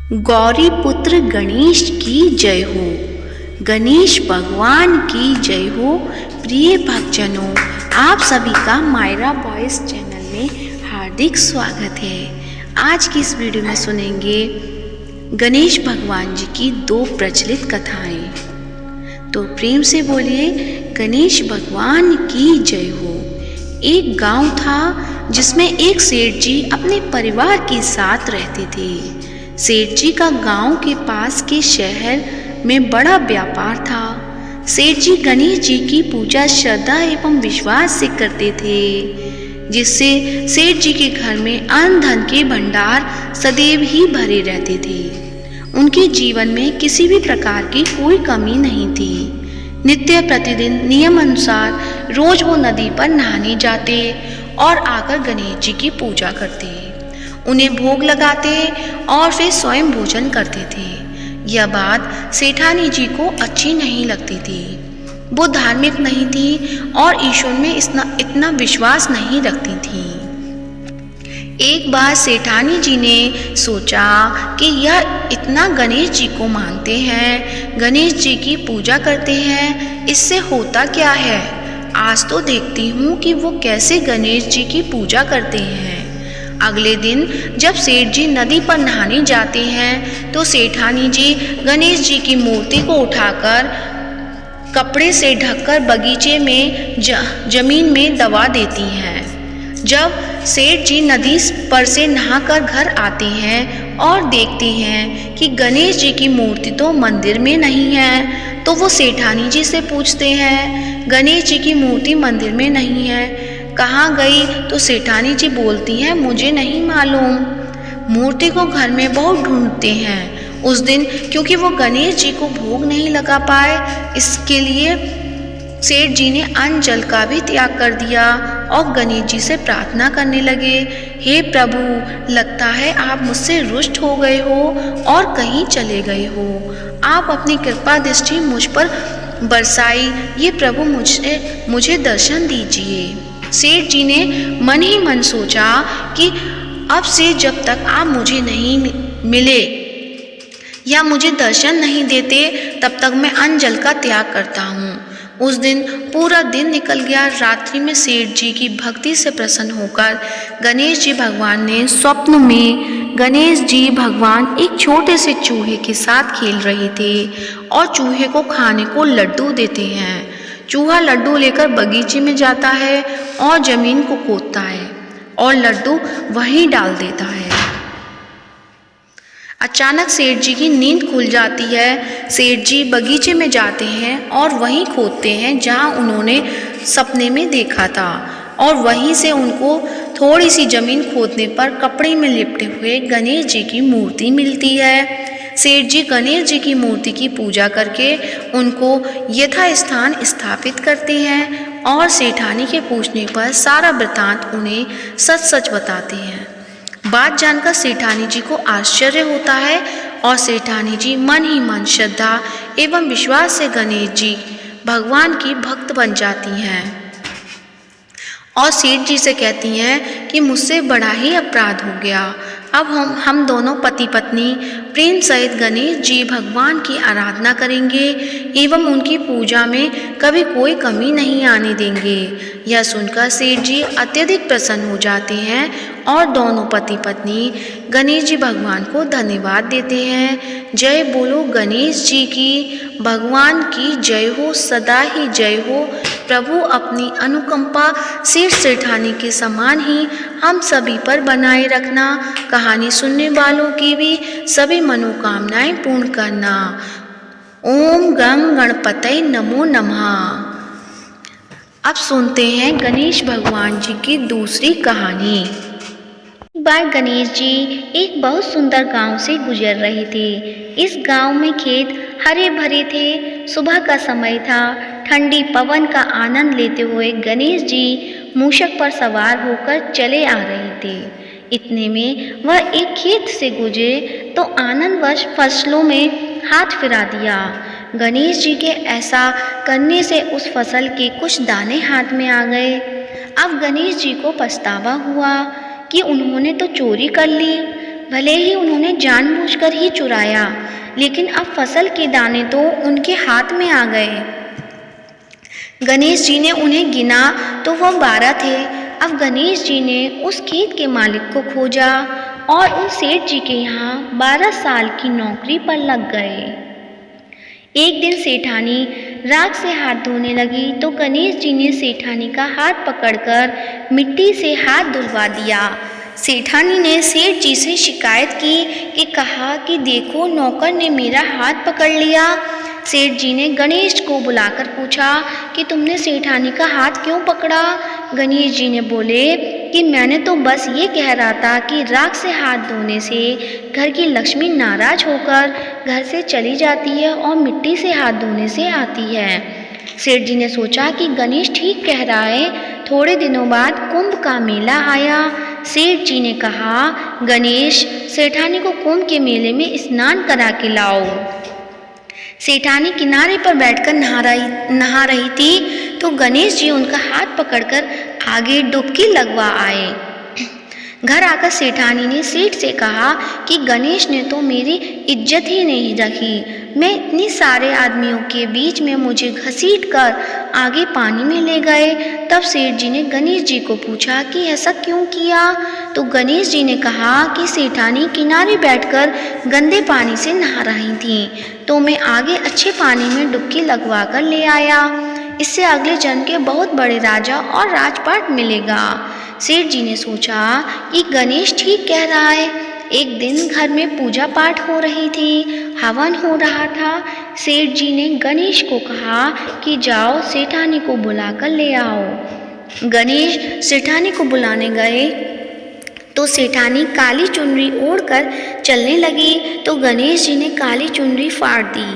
गौरी पुत्र गणेश की जय हो। गणेश भगवान की जय हो। प्रिय भक्तजनों, आप सभी का मायरा वॉइस चैनल में हार्दिक स्वागत है। आज की इस वीडियो में सुनेंगे गणेश भगवान जी की दो प्रचलित कथाएं। तो प्रेम से बोलिए गणेश भगवान की जय हो। एक गांव था जिसमें एक सेठ जी अपने परिवार के साथ रहते थे। सेठ जी का गांव के पास के शहर में बड़ा व्यापार था। सेठ जी गणेश जी की पूजा श्रद्धा एवं विश्वास से करते थे, जिससे सेठ जी के घर में अन्न धन के भंडार सदैव ही भरे रहते थे। उनके जीवन में किसी भी प्रकार की कोई कमी नहीं थी। नित्य प्रतिदिन नियम अनुसार रोज वो नदी पर नहाने जाते और आकर गणेश जी की पूजा करते, उन्हें भोग लगाते और फिर स्वयं भोजन करते थे। यह बात सेठानी जी को अच्छी नहीं लगती थी। वो धार्मिक नहीं थी और ईश्वर में इतना विश्वास नहीं रखती थी। एक बार सेठानी जी ने सोचा कि यह इतना गणेश जी को मानते हैं, गणेश जी की पूजा करते हैं, इससे होता क्या है। आज तो देखती हूँ कि वो कैसे गणेश जी की पूजा करते हैं। अगले दिन जब सेठ जी नदी पर नहाने जाते हैं तो सेठानी जी गणेश जी की मूर्ति को उठाकर कपड़े से ढककर बगीचे में जमीन में दबा देती हैं। जब सेठ जी नदी पर से नहाकर घर आते हैं और देखते हैं कि गणेश जी की मूर्ति तो मंदिर में नहीं है, तो वो सेठानी जी से पूछते हैं, गणेश जी की मूर्ति मंदिर में नहीं है, कहाँ गई। तो सेठानी जी बोलती हैं, मुझे नहीं मालूम। मूर्ति को घर में बहुत ढूंढते हैं। उस दिन क्योंकि वो गणेश जी को भोग नहीं लगा पाए, इसके लिए सेठ जी ने अन्न जल का भी त्याग कर दिया और गणेश जी से प्रार्थना करने लगे, हे प्रभु, लगता है आप मुझसे रुष्ट हो गए हो और कहीं चले गए हो। आप अपनी कृपा दृष्टि मुझ पर बरसाई, ये प्रभु मुझे दर्शन दीजिए। सेठ जी ने मन ही मन सोचा कि अब से जब तक आप मुझे नहीं मिले या मुझे दर्शन नहीं देते, तब तक मैं अन्न जल का त्याग करता हूँ। उस दिन पूरा दिन निकल गया। रात्रि में सेठ जी की भक्ति से प्रसन्न होकर गणेश जी भगवान ने स्वप्न में गणेश जी भगवान एक छोटे से चूहे के साथ खेल रहे थे और चूहे को खाने को लड्डू देते हैं। चूहा लड्डू लेकर बगीचे में जाता है और जमीन को खोदता है और लड्डू वहीं डाल देता है। अचानक सेठ जी की नींद खुल जाती है। सेठ जी बगीचे में जाते हैं और वहीं खोदते हैं जहां उन्होंने सपने में देखा था, और वहीं से उनको थोड़ी सी जमीन खोदने पर कपड़े में लिपटे हुए गणेश जी की मूर्ति मिलती है। सेठ जी गणेश जी की मूर्ति की पूजा करके उनको यथास्थान स्थापित करते हैं और सेठानी के पूछने पर सारा वृतांत उन्हें सच सच बताते हैं। बात जानकर सेठानी जी को आश्चर्य होता है और सेठानी जी मन ही मन श्रद्धा एवं विश्वास से गणेश जी भगवान की भक्त बन जाती हैं और सेठ जी से कहती हैं कि मुझसे बड़ा ही अपराध हो गया। अब हम दोनों पति पत्नी प्रेम सहित गणेश जी भगवान की आराधना करेंगे एवं उनकी पूजा में कभी कोई कमी नहीं आने देंगे। यह सुनकर सेठ जी अत्यधिक प्रसन्न हो जाते हैं और दोनों पति पत्नी गणेश जी भगवान को धन्यवाद देते हैं। जय बोलो गणेश जी की, भगवान की जय हो, सदा ही जय हो। प्रभु अपनी अनुकंपा सेठ सेठानी के समान ही हम सभी पर बनाए रखना। कहानी सुनने वालों की भी सभी मनोकामनाएं पूर्ण करना। ओम गं गणपतये नमो नमः। अब सुनते हैं गणेश भगवान जी की दूसरी कहानी। एक बार गणेश जी एक बहुत सुंदर गांव से गुजर रहे थे। इस गांव में खेत हरे भरे थे। सुबह का समय था। ठंडी पवन का आनंद लेते हुए गणेश जी मूषक पर सवार होकर चले आ रहे थे। इतने में वह एक खेत से गुजरे तो आनंदवश फसलों में हाथ फिरा दिया। गणेश जी के ऐसा करने से उस फसल के कुछ दाने हाथ में आ गए। अब गणेश जी को पछतावा हुआ कि उन्होंने तो चोरी कर ली। भले ही उन्होंने जानबूझकर ही चुराया, लेकिन अब फसल के दाने तो उनके हाथ में आ गए। गणेश जी ने उन्हें गिना तो वह 12 थे। अब गणेश जी ने उस खेत के मालिक को खोजा और उन सेठ जी के यहाँ 12 साल की नौकरी पर लग गए। एक दिन सेठानी राख से हाथ धोने लगी तो गणेश जी ने सेठानी का हाथ पकड़कर मिट्टी से हाथ धुलवा दिया। सेठानी ने सेठ जी से शिकायत की कि कहा कि देखो, नौकर ने मेरा हाथ पकड़ लिया। सेठ जी ने गणेश को बुलाकर पूछा कि तुमने सेठानी का हाथ क्यों पकड़ा? गणेश जी ने बोले कि मैंने तो बस ये कह रहा था कि राख से हाथ धोने से घर की लक्ष्मी नाराज होकर घर से चली जाती है और मिट्टी से हाथ धोने से आती है। सेठ जी ने सोचा कि गणेश ठीक कह रहा है। थोड़े दिनों बाद कुंभ का मेला आया। सेठ जी ने कहा, गणेश, सेठानी को कुंभ के मेले में स्नान करा के लाओ। सेठानी किनारे पर बैठकर नहा रही थी तो गणेश जी उनका हाथ पकड़कर आगे डुबकी लगवा आए। घर आकर सेठानी ने सेठ से कहा कि गणेश ने तो मेरी इज्जत ही नहीं रखी। मैं इतने सारे आदमियों के बीच में मुझे घसीट कर आगे पानी में ले गए। तब सेठ जी ने गणेश जी को पूछा कि ऐसा क्यों किया? तो गणेश जी ने कहा कि सेठानी किनारे बैठकर गंदे पानी से नहा रही थी तो मैं आगे अच्छे पानी में डुबकी लगवा कर ले आया। इससे अगले जन्म के बहुत बड़े राजा और राजपाट मिलेगा। सेठ जी ने सोचा कि गणेश ठीक कह रहा है। एक दिन घर में पूजा पाठ हो रही थी, हवन हो रहा था। सेठ जी ने गणेश को कहा कि जाओ, सेठानी को बुलाकर ले आओ। गणेश सेठानी को बुलाने गए तो सेठानी काली चुनरी ओढ़कर चलने लगी तो गणेश जी ने काली चुनरी फाड़ दी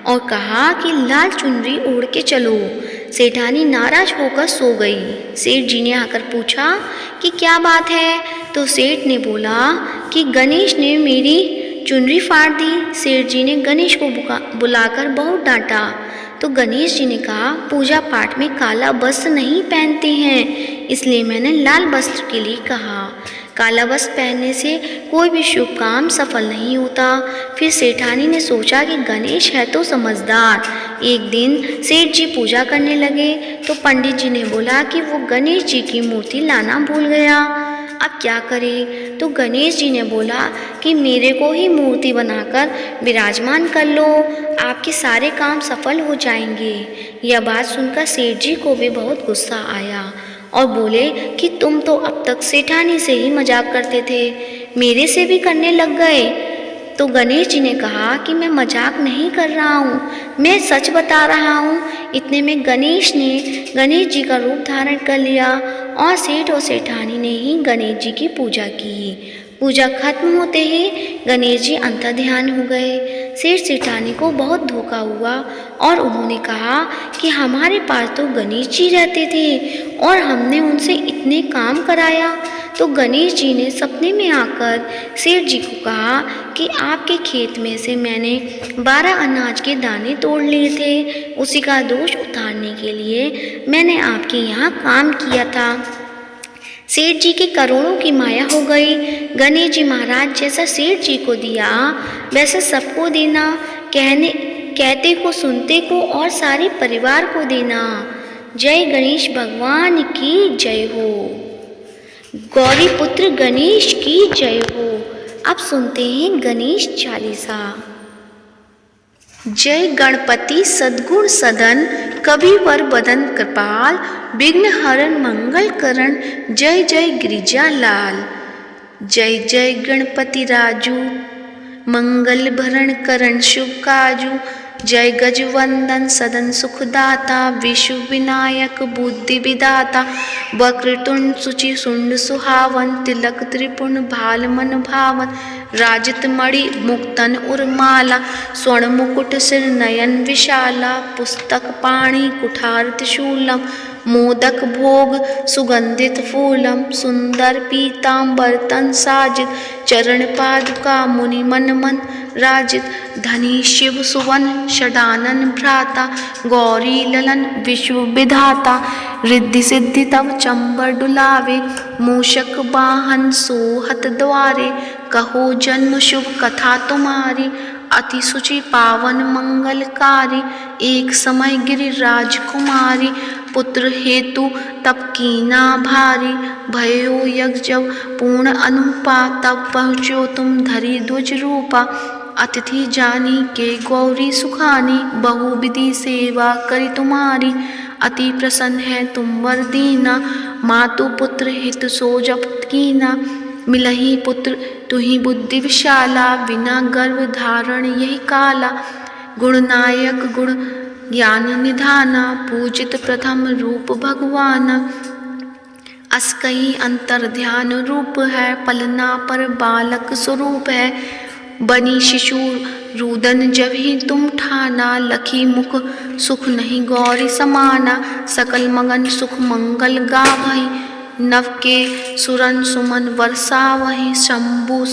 और कहा कि लाल चुनरी ओढ़ के चलो। सेठानी नाराज होकर सो गई। सेठ जी ने आकर पूछा कि क्या बात है? तो सेठ ने बोला कि गणेश ने मेरी चुनरी फाड़ दी। सेठ जी ने गणेश को बुलाकर बहुत डांटा तो गणेश जी ने कहा, पूजा पाठ में काला वस्त्र नहीं पहनते हैं, इसलिए मैंने लाल वस्त्र के लिए कहा। काला वस्त्र पहनने से कोई भी शुभ काम सफल नहीं होता। फिर सेठानी ने सोचा कि गणेश है तो समझदार। एक दिन सेठ जी पूजा करने लगे तो पंडित जी ने बोला कि वो गणेश जी की मूर्ति लाना भूल गया। अब क्या करे? तो गणेश जी ने बोला कि मेरे को ही मूर्ति बनाकर विराजमान कर लो, आपके सारे काम सफल हो जाएंगे। यह बात सुनकर सेठ जी को भी बहुत गुस्सा आया और बोले कि तुम तो अब तक सेठानी से ही मजाक करते थे, मेरे से भी करने लग गए। तो गणेश जी ने कहा कि मैं मजाक नहीं कर रहा हूँ, मैं सच बता रहा हूँ। इतने में गणेश ने गणेश जी का रूप धारण कर लिया और सेठ और सेठानी ने ही गणेश जी की पूजा की। पूजा खत्म होते ही गणेश जी अंतर्ध्यान हो गए। सेठ सेठानी को बहुत धोखा हुआ और उन्होंने कहा कि हमारे पास तो गणेश जी रहते थे और हमने उनसे इतने काम कराया। तो गणेश जी ने सपने में आकर सेठ जी को कहा कि आपके खेत में से मैंने 12 अनाज के दाने तोड़ लिए थे, उसी का दोष उतारने के लिए मैंने आपके यहाँ काम किया था। सेठ जी की करोड़ों की माया हो गई। गणेश जी महाराज जैसा सेठ जी को दिया वैसे सबको देना, कहते को सुनते को और सारे परिवार को देना। जय गणेश भगवान की जय हो, गौरी पुत्र गणेश की जय हो। अब सुनते हैं गणेश चालीसा। जय गणपति सद्गुण सदन, कविवर बदन कृपाल, विघ्न हरण मंगल करण, जय जय गिरिजा लाल। जय जय गणपति राजू, मंगल भरण करण शुभ काजू। जय गजवंदन सदन सुखदाता, विश्व विनायक बुद्धि विदाता। वक्रतुंड सुचि सुंड सुहावन, तिलक त्रिपुण भाल मन भावन। राजित मणि मुक्तन उर्माला, स्वर्ण मुकुट सिर नयन विशाला। पुस्तक पाणि कुठार त्रिशूलम, मोदक भोग सुगंधित फूलम। सुंदर पीतांबर तन साजित, चरण पादुका मुनि मन मन राजित। धनी शिव सुवन षडानन भ्राता, गौरी ललन विश्व विधाता। रिद्धि सिद्धि तव चंबर डुलावे, मूषक वाहन सोहत द्वारे। कहो जन्म शुभ कथा तुम्हारी, अति शुचि पावन मंगलकारी। एक समय गिरिराज कुमारी, पुत्र हेतु तप कीना भारी। भयो यज्ञ जब पूर्ण अनुपा, तब पहुँचो तुम धरी द्विज रूपा। अतिथि जानी के गौरी सुखानी, बहु विधि सेवा करी तुम्हारी। अति प्रसन्न है तुम वर दीना, मातु पुत्र हित सो जप कीना। मिलही पुत्र तुहि बुद्धि विशाला, बिना गर्भ धारण यही काला। गुणनायक गुण ज्ञान निधाना, पूजित प्रथम रूप भगवाना। अस्कई अंतर ध्यान रूप है, पलना पर बालक स्वरूप है। बनी शिशु रुदन जब ही तुम ठाना, लखी मुख सुख नहीं गौरी समाना। सकल मगन सुख मंगल गावही, नव के सुरन सुमन वर्षावही। शंभु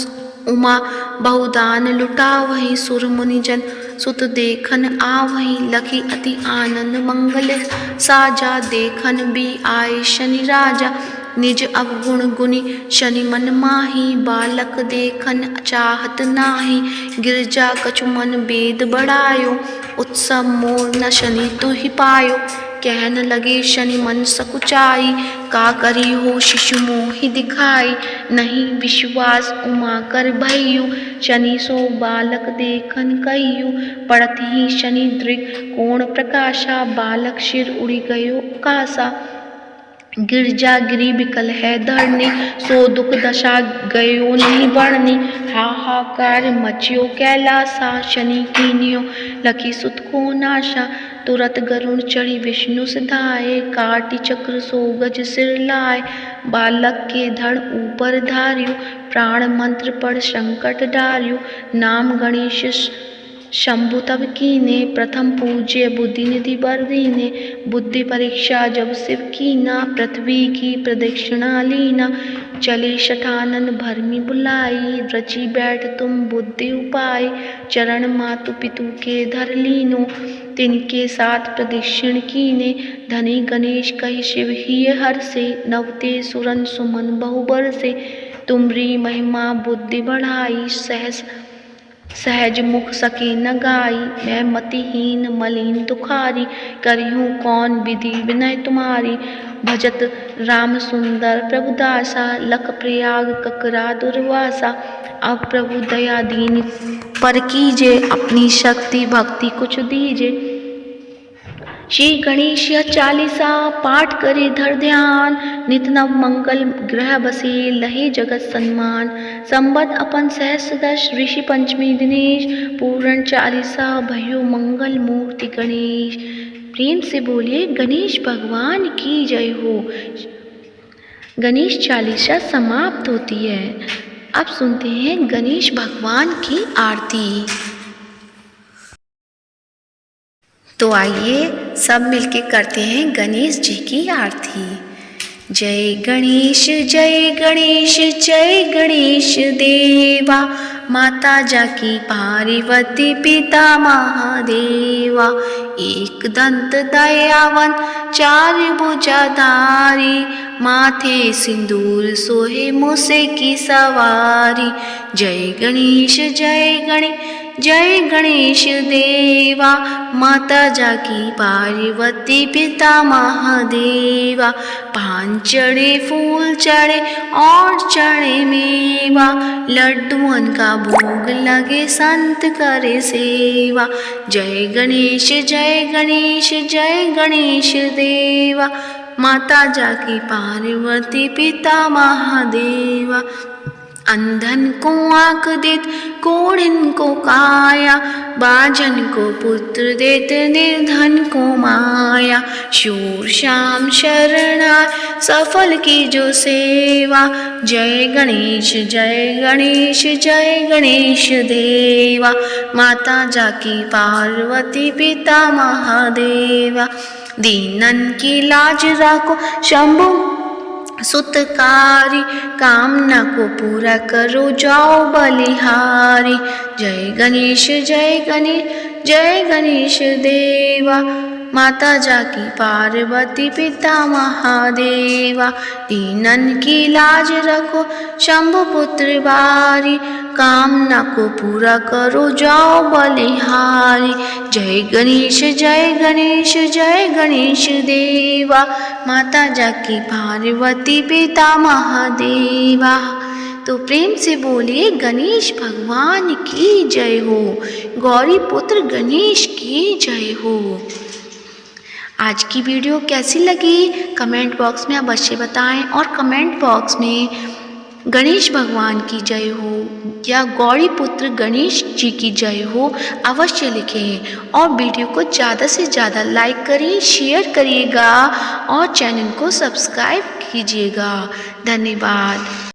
उमा बहुदान लुटावही, सुर मुनि जन सुत देखन आवही। लखी अति आनंद मंगल साजा, देखन भी आए शनि राजा। निज अवगुण गुनी शनि मन माही, बालक देखन चाहत नाही। गिरजा कछु मन वेद बढ़ायो, उत्सव मोर न शनि तु ही पायो। कहन लगे शनि मन सकुचाई, का करी हो शिशु मोहि दिखाई। नहीं विश्वास उमा कर भय्यु, शनि सो बालक देखन कहियु। पड़त ही शनि दृग कोण प्रकाशा, बालक सिर उड़ी गयो कासा। गिरजा गिरी विकल है धरनी, सो दुख दशा गयो नहीं बढ़नी। हाहाकार मचियो कैलासा, शनि कीन्यो लखी सुत को नाशा। तुरत गरुण चढ़ी विष्णु सिधाए, काटी चक्र सो गज सिर लाए। बालक के धड़ ऊपर धार्यो, प्राण मंत्र पढ़ संकट डार्यो। नाम गणेश शंभु तब कीने, प्रथम पूज्य बुद्धि निधि बर दीने। बुद्धि परीक्षा जब शिव कीना, पृथ्वी की प्रदक्षिणा लीना। चले शठानन भरमी बुलाई, रची बैठ तुम बुद्धि उपाय। चरण मातु पितु के धर लीनो, तिनके साथ प्रदक्षिण कीने। धनी गणेश कहि शिव ही हर से, नवते सुरन सुमन बहुबर से। तुमरी महिमा बुद्धि बढ़ाई, सहज मुख सके न गाई। मैं मतिहीन मलिन तुखारी, करिहूँ कौन विधि विनय तुम्हारी। भजत राम सुंदर प्रभु दासा, लख प्रयाग ककरा दुर्वासा। अब प्रभु दया दीन पर कीजे, अपनी शक्ति भक्ति कुछ दीजे। श्री गणेश चालीसा पाठ करे धर ध्यान, नित नव मंगल ग्रह बसे लहे जगत सम्मान। संबत अपन सहस्रदश ऋषि पंचमी दिनेश, पूर्ण चालीसा भयो मंगल मूर्ति गणेश। प्रेम से बोलिए गणेश भगवान की जय हो। गणेश चालीसा समाप्त होती है। अब सुनते हैं गणेश भगवान की आरती। तो आइए सब मिलके करते हैं गणेश जी की आरती। जय गणेश जय गणेश जय गणेश देवा, माता जाकी पार्वती पिता महादेवा। एक दंत दयावन चार भुजाधारी, माथे सिंदूर सोहे मूसे की सवारी। जय गणेश जय गणेश देवा, माता जाकी पार्वती पिता महादेवा। पान चढ़े फूल चढ़े और चढ़े मेवा, लड्डुअन का भोग लगे संत करे सेवा। जय गणेश जय गणेश देवा, माता जाकी पार्वती पिता महादेवा। अंधन को आँख देत कोढ़िन को काया, बाझन को पुत्र देत निर्धन को माया। शूर श्याम शरणा सफल की जो सेवा, जय गणेश जय गणेश देवा, माता जाकी पार्वती पिता महादेवा। दीनन की लाज राखो शंभु सुतकारी, कामना को पूरा करो जाओ बलिहारी। जय गणेश जय गणेश देवा, माता जाकी पार्वती पिता महादेवा, दीनन की लाज रखो शंभु पुत्र बारी, कामना को पूरा करो जाओ बलिहारी। जय गणेश जय गणेश जय गणेश देवा, माता जाकी पार्वती पिता महादेवा। तो प्रेम से बोलिए गणेश भगवान की जय हो, गौरी पुत्र गणेश की जय हो। आज की वीडियो कैसी लगी कमेंट बॉक्स में अवश्य बताएं, और कमेंट बॉक्स में गणेश भगवान की जय हो या गौरी पुत्र गणेश जी की जय हो अवश्य लिखें, और वीडियो को ज़्यादा से ज़्यादा लाइक करिए, शेयर करिएगा और चैनल को सब्सक्राइब कीजिएगा। धन्यवाद।